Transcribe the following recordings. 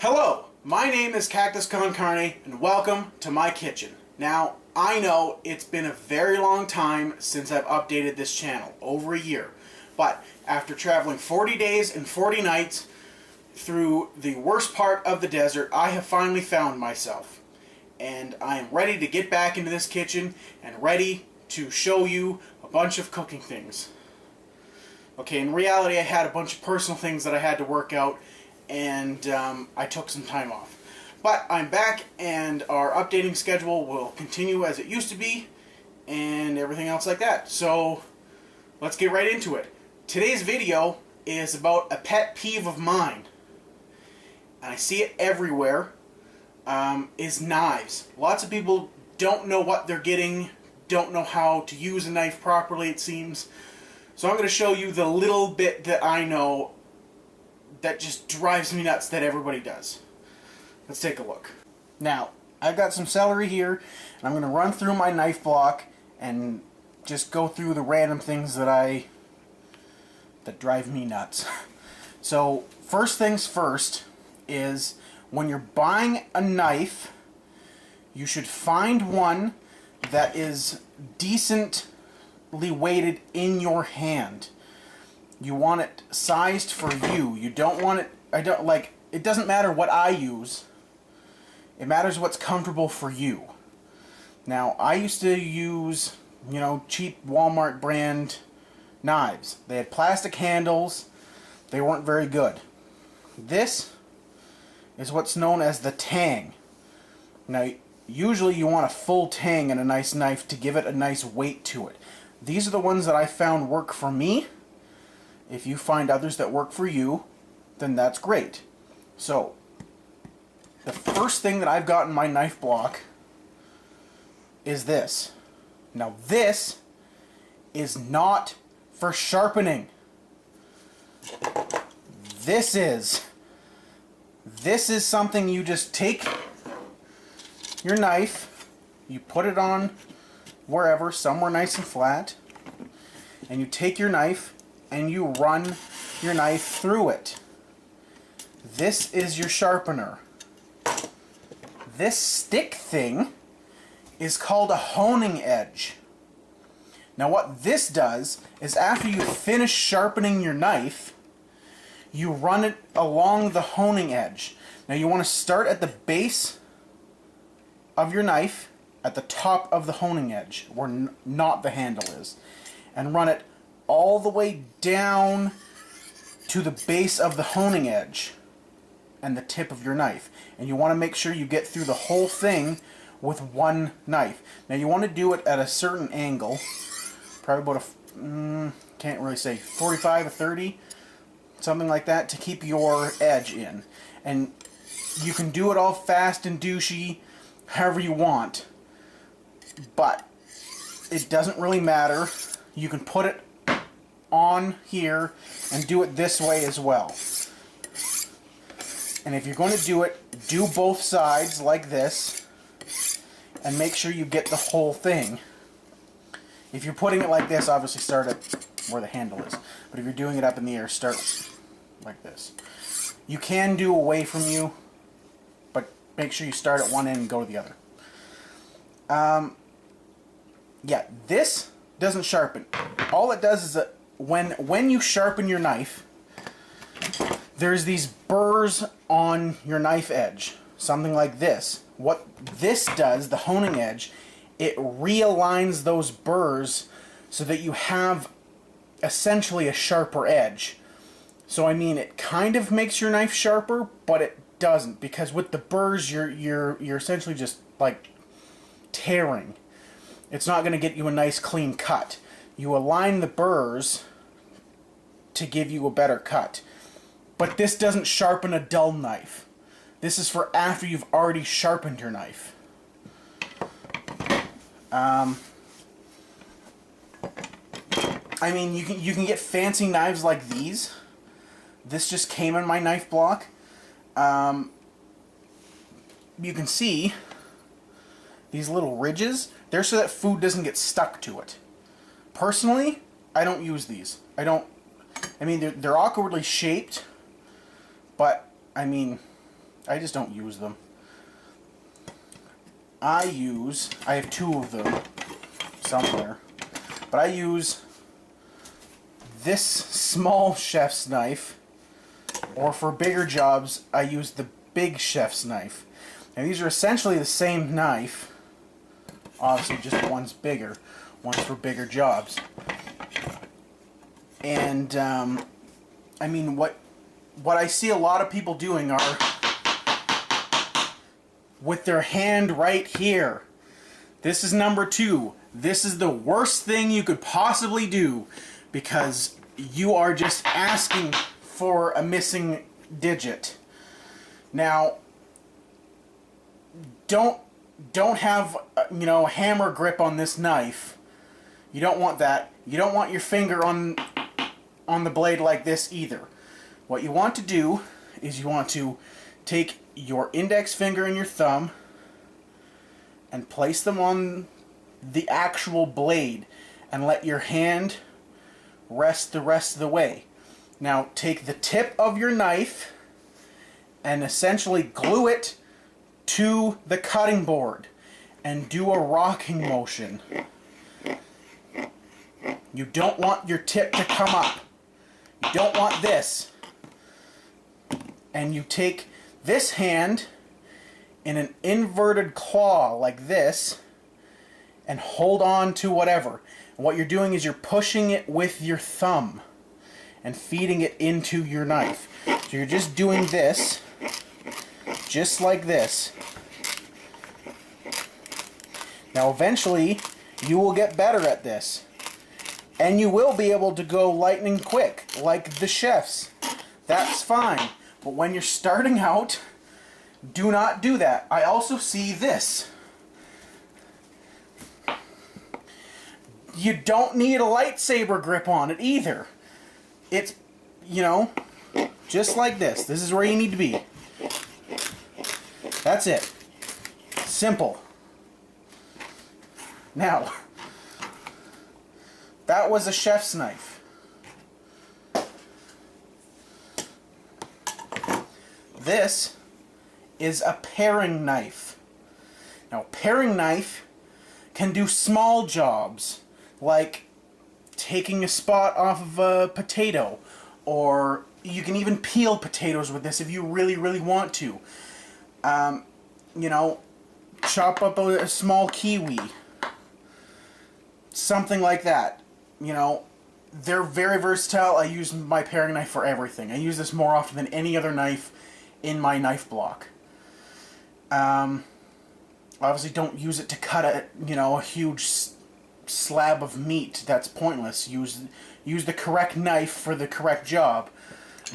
Hello, my name is Cactus Con Carne, and welcome to my kitchen. Now, I know it's been a very long time since I've updated this channel, over a year. But after traveling 40 days and 40 nights through the worst part of the desert, I have finally found myself. And I am ready to get back into this kitchen and ready to show you a bunch of cooking things. Okay, in reality, I had a bunch of personal things that I had to work out, and I took some time off. But I'm back, and our updating schedule will continue as it used to be, and everything else like that. So, let's get right into it. Today's video is about a pet peeve of mine, and I see it everywhere, is knives. Lots of people don't know what they're getting, don't know how to use a knife properly, it seems. So I'm going to show you the little bit that I know that just drives me nuts that everybody does. Let's take a look. Now, I've got some celery here, and I'm going to run through my knife block and just go through the random things that drive me nuts. So, first things first is when you're buying a knife, you should find one that is decently weighted in your hand. You want it sized for you. You don't want it, it doesn't matter what I use. It matters what's comfortable for you. Now, I used to use, cheap Walmart brand knives. They had plastic handles. They weren't very good. This is what's known as the tang. Now, usually you want a full tang in a nice knife to give it a nice weight to it. These are the ones that I found work for me. If you find others that work for you, then that's great. So, the first thing that I've got in my knife block is this. Now, this is not for sharpening. This is something you just take your knife, you put it on wherever, somewhere nice and flat, and you take your knife and you run your knife through it. This is your sharpener. This stick thing is called a honing edge. Now what this does is after you finish sharpening your knife, you run it along the honing edge. Now you want to start at the base of your knife, at the top of the honing edge, where not the handle is, and run it all the way down to the base of the honing edge and the tip of your knife. And you want to make sure you get through the whole thing with one knife. Now you want to do it at a certain angle, probably about can't really say, 45 or 30, something like that, to keep your edge in. And you can do it all fast and douchey, however you want, but it doesn't really matter. You can put it on here and do it this way as well. And if you're going to do it, do both sides like this and make sure you get the whole thing. If you're putting it like this, obviously start at where the handle is. But if you're doing it up in the air, start like this. You can do away from you, but make sure you start at one end and go to the other. Yeah, this doesn't sharpen. All it does is that when you sharpen your knife, there's these burrs on your knife edge, something like this. What this does, the honing edge, it realigns those burrs so that you have essentially a sharper edge. So I mean, it kind of makes your knife sharper, but it doesn't, because with the burrs you're essentially just like tearing. It's not going to get you a nice clean cut. You align the burrs to give you a better cut. But this doesn't sharpen a dull knife. This is for after you've already sharpened your knife. I mean, you can get fancy knives like these. This just came in my knife block. You can see these little ridges. They're so that food doesn't get stuck to it. Personally, I don't use these. I mean, they're awkwardly shaped, but I mean, I just don't use them. I have two of them somewhere, but I use this small chef's knife, or for bigger jobs, I use the big chef's knife. Now these are essentially the same knife, obviously just one's bigger, one's for bigger jobs. And I mean, what I see a lot of people doing are with their hand right here. This is number 2. This is the worst thing you could possibly do, because you are just asking for a missing digit. Now, don't have, you know, a hammer grip on this knife. You don't want that. You don't want your finger on the blade like this either. What you want to do is you want to take your index finger and your thumb and place them on the actual blade and let your hand rest the rest of the way. Now take the tip of your knife and essentially glue it to the cutting board and do a rocking motion. You don't want your tip to come up. You don't want this. And you take this hand in an inverted claw like this and hold on to whatever. And what you're doing is you're pushing it with your thumb and feeding it into your knife. So you're just doing this, just like this. Now eventually you will get better at this. And you will be able to go lightning quick, like the chefs. That's fine. But when you're starting out, do not do that. I also see this. You don't need a lightsaber grip on it either. It's, you know, just like this. This is where you need to be. That's it. Simple. Now, that was a chef's knife. This is a paring knife. Now, paring knife can do small jobs, like taking a spot off of a potato, or you can even peel potatoes with this if you really, really want to. You know, chop up a small kiwi. Something like that. You know, they're very versatile. I use my paring knife for everything. I use this more often than any other knife in my knife block. Obviously don't use it to cut a huge slab of meat. That's pointless. Use the correct knife for the correct job.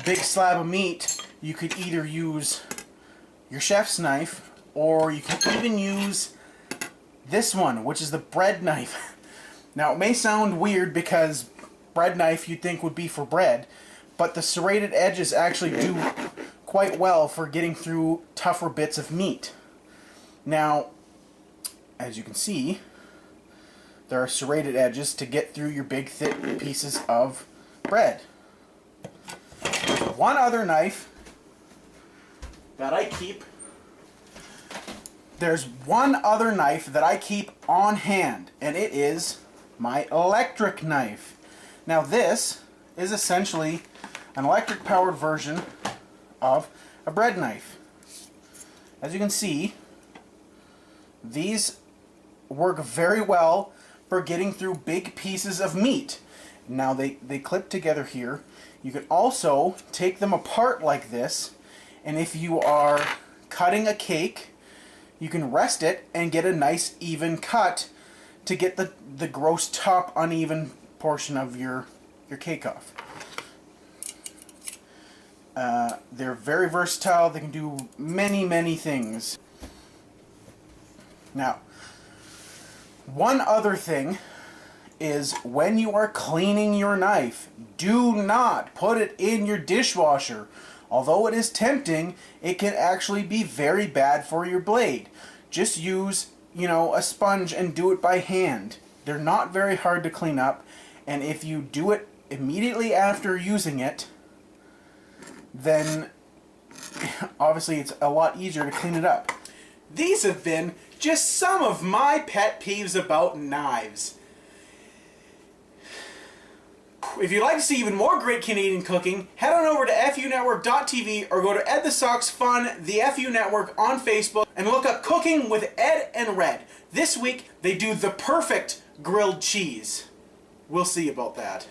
Big slab of meat, you could either use your chef's knife, or you can even use this one, which is the bread knife. Now it may sound weird because bread knife you'd think would be for bread, but the serrated edges actually do quite well for getting through tougher bits of meat. Now, as you can see, there are serrated edges to get through your big thick pieces of bread. There's one other knife that I keep. There's one other knife that I keep on hand, and it is my electric knife. Now this is essentially an electric powered version of a bread knife. As you can see, these work very well for getting through big pieces of meat. Now they clip together here. You can also take them apart like this, and if you are cutting a cake, you can rest it and get a nice even cut to get the gross top uneven portion of your cake off. They're very versatile. They can do many, many things. Now, one other thing is when you are cleaning your knife, do not put it in your dishwasher. Although it is tempting, it can actually be very bad for your blade. Just use, a sponge and do it by hand. They're not very hard to clean up, and if you do it immediately after using it, then obviously it's a lot easier to clean it up. These have been just some of my pet peeves about knives. If you'd like to see even more great Canadian cooking, head on over to funetwork.tv or go to Ed the Sock's Fun, the FU Network on Facebook, and look up Cooking with Ed and Red. This week, they do the perfect grilled cheese. We'll see about that.